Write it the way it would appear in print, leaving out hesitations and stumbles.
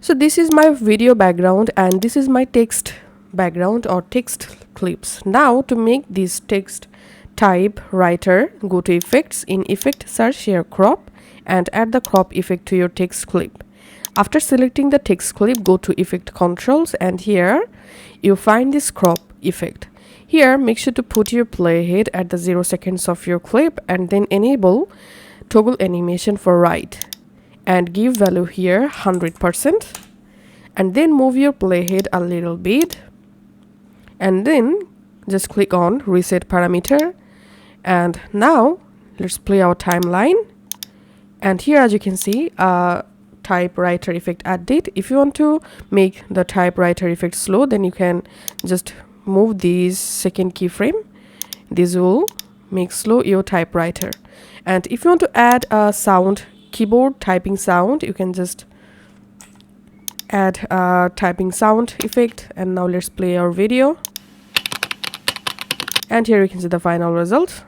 So this is my video background and this is my text background or text clips. Now to make this text typewriter, go to effects, in effect search here crop and add the crop effect to your text clip. After selecting the text clip, go to effect controls and here you find this crop effect. Here make sure to put your playhead at the 0 seconds of your clip and then enable toggle animation for right and give value here 100% and then move your playhead a little bit and then just click on reset parameter. And now let's play our timeline, and here as you can see typewriter effect added. If you want to make the typewriter effect slow, then you can just move this second keyframe. This will make slow your typewriter. And if you want to add a sound, keyboard typing sound, you can just add a typing sound effect. And now let's play our video, and here you can see the final result.